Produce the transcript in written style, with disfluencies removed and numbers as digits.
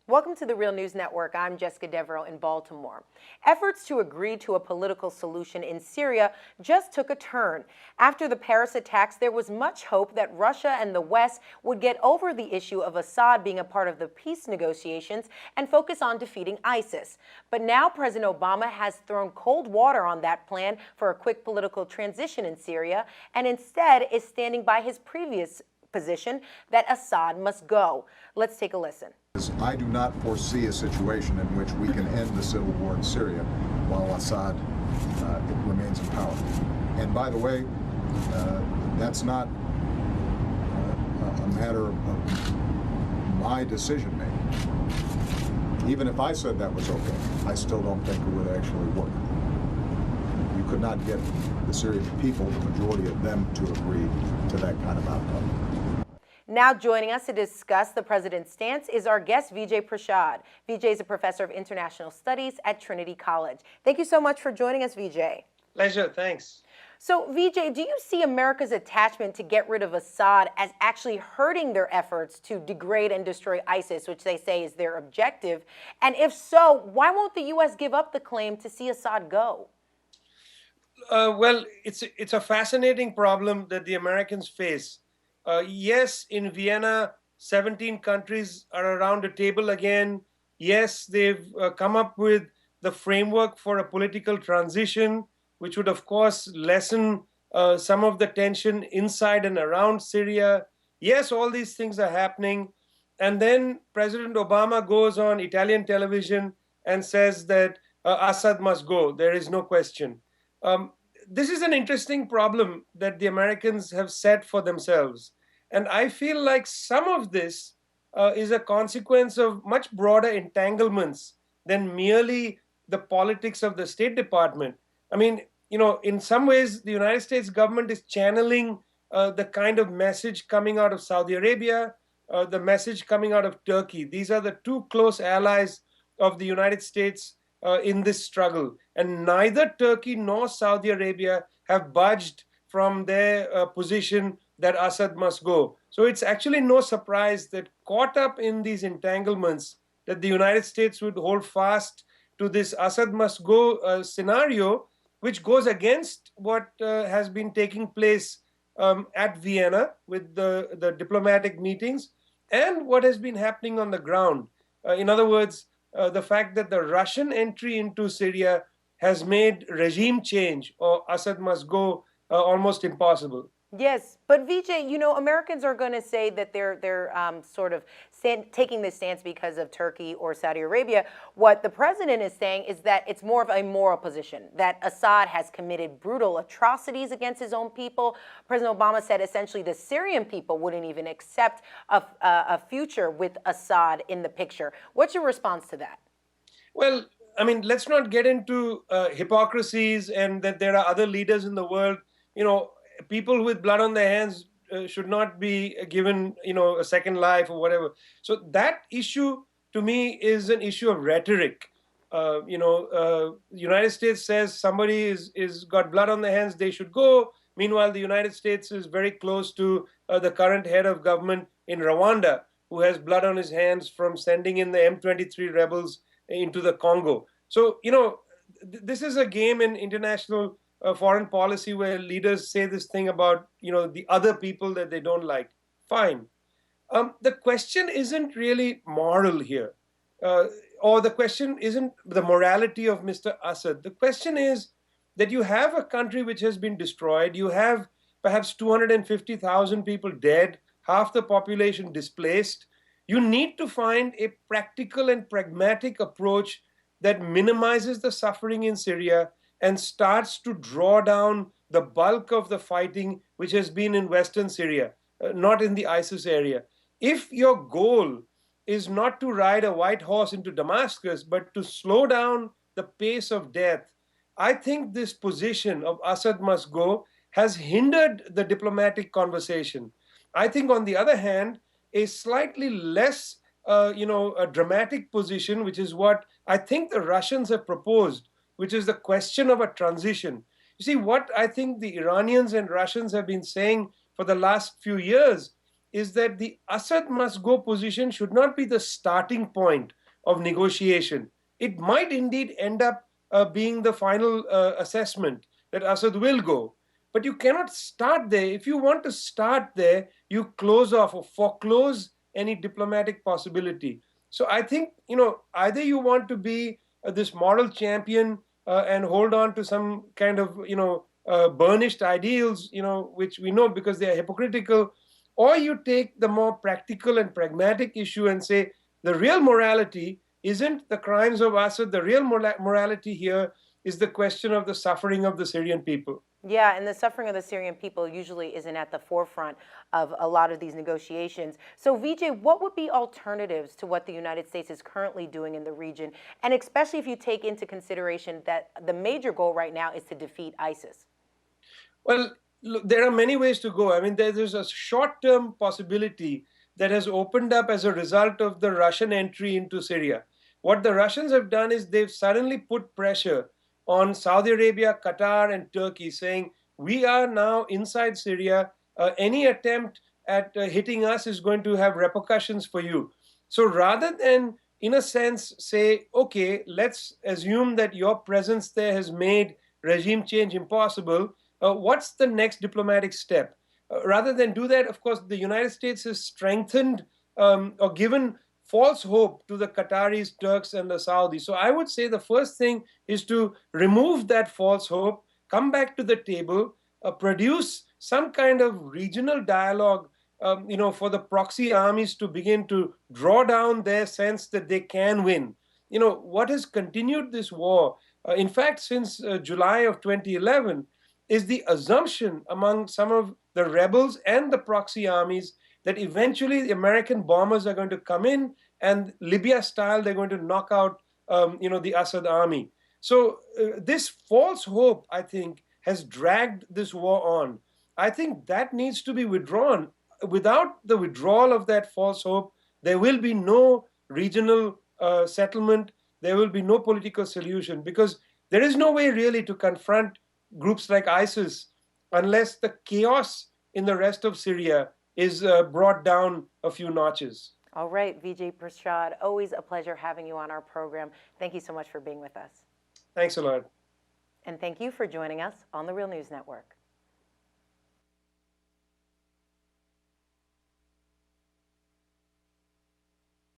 Welcome to the Real News Network. I'm Jessica Devereaux in Baltimore. Efforts to agree to a political solution in Syria just took a turn. After the Paris attacks, there was much hope that Russia and the West would get over the issue of Assad being a part of the peace negotiations and focus on defeating ISIS. But now President Obama has thrown cold water on that plan for a quick political transition in Syria and instead is standing by his previous position that Assad must go. Let's take a listen. I do not foresee a situation in which we can end the civil war in Syria while Assad remains in power. And by the way, that's not a matter of my decision making. Even if I said that was okay, I still don't think it would actually work. You could not get the Syrian people, the majority of them, to agree to that kind of outcome. Now joining us to discuss the president's stance is our guest, Vijay Prashad. Vijay is a professor of international studies at Trinity College. Thank you so much for joining us, Vijay. Pleasure, thanks. So, Vijay, do you see America's attachment to get rid of Assad as actually hurting their efforts to degrade and destroy ISIS, which they say is their objective? And if so, why won't the U.S. give up the claim to see Assad go? Well, it's a fascinating problem that the Americans face. Yes, in Vienna, 17 countries are around the table again. Yes, they've come up with the framework for a political transition, which would, of course, lessen some of the tension inside and around Syria. Yes, all these things are happening. And then President Obama goes on Italian television and says that Assad must go. There is no question. This is an interesting problem that the Americans have set for themselves. And I feel like some of this is a consequence of much broader entanglements than merely the politics of the State Department. I mean, in some ways, the United States government is channeling the kind of message coming out of Saudi Arabia, the message coming out of Turkey. These are the two close allies of the United States in this struggle. And neither Turkey nor Saudi Arabia have budged from their position that Assad must go. So it's actually no surprise that caught up in these entanglements, that the United States would hold fast to this Assad must go scenario, which goes against what has been taking place at Vienna with the diplomatic meetings and what has been happening on the ground. In other words, the fact that the Russian entry into Syria has made regime change or Assad must go almost impossible. Yes, but Vijay, Americans are going to say that they're sort of taking this stance because of Turkey or Saudi Arabia. What the president is saying is that it's more of a moral position, that Assad has committed brutal atrocities against his own people. President Obama said essentially the Syrian people wouldn't even accept a future with Assad in the picture. What's your response to that? Well, I mean, let's not get into hypocrisies and that there are other leaders in the world. People with blood on their hands should not be given, a second life or whatever. So that issue, to me, is an issue of rhetoric. The United States says somebody is got blood on their hands, they should go. Meanwhile, the United States is very close to the current head of government in Rwanda, who has blood on his hands from sending in the M23 rebels into the Congo. So, this is a game in international foreign policy where leaders say this thing about, the other people that they don't like. Fine. The question isn't really moral here, or the question isn't the morality of Mr. Assad. The question is that you have a country which has been destroyed. You have perhaps 250,000 people dead, half the population displaced. You need to find a practical and pragmatic approach that minimizes the suffering in Syria and starts to draw down the bulk of the fighting which has been in Western Syria, not in the ISIS area. If your goal is not to ride a white horse into Damascus, but to slow down the pace of death, I think this position of Assad must go has hindered the diplomatic conversation. I think, on the other hand, a slightly less, a dramatic position, which is what I think the Russians have proposed, which is the question of a transition. You see, what I think the Iranians and Russians have been saying for the last few years is that the Assad must go position should not be the starting point of negotiation. It might indeed end up being the final assessment that Assad will go. But you cannot start there. If you want to start there, you close off or foreclose any diplomatic possibility. So I think, either you want to be this moral champion and hold on to some kind of, burnished ideals, which we know because they are hypocritical, or you take the more practical and pragmatic issue and say the real morality isn't the crimes of Assad. The real morality here is the question of the suffering of the Syrian people. Yeah, and the suffering of the Syrian people usually isn't at the forefront of a lot of these negotiations. So, Vijay, what would be alternatives to what the United States is currently doing in the region? And especially if you take into consideration that the major goal right now is to defeat ISIS. Well, look, there are many ways to go. I mean, there's a short term possibility that has opened up as a result of the Russian entry into Syria. What the Russians have done is they've suddenly put pressure on Saudi Arabia, Qatar, and Turkey, saying, we are now inside Syria. Any attempt at hitting us is going to have repercussions for you. So rather than, in a sense, say, okay, let's assume that your presence there has made regime change impossible, what's the next diplomatic step? Rather than do that, of course, the United States has strengthened or given false hope to the Qataris, Turks, and the Saudis. So I would say the first thing is to remove that false hope, come back to the table, produce some kind of regional dialogue, for the proxy armies to begin to draw down their sense that they can win. What has continued this war, in fact, since July of 2011, is the assumption among some of the rebels and the proxy armies that eventually the American bombers are going to come in and Libya style, they're going to knock out, the Assad army. So this false hope, I think, has dragged this war on. I think that needs to be withdrawn. Without the withdrawal of that false hope, there will be no regional settlement. There will be no political solution because there is no way really to confront groups like ISIS unless the chaos in the rest of Syria is brought down a few notches. All right, Vijay Prashad, always a pleasure having you on our program. Thank you so much for being with us. Thanks a lot. And thank you for joining us on the Real News Network.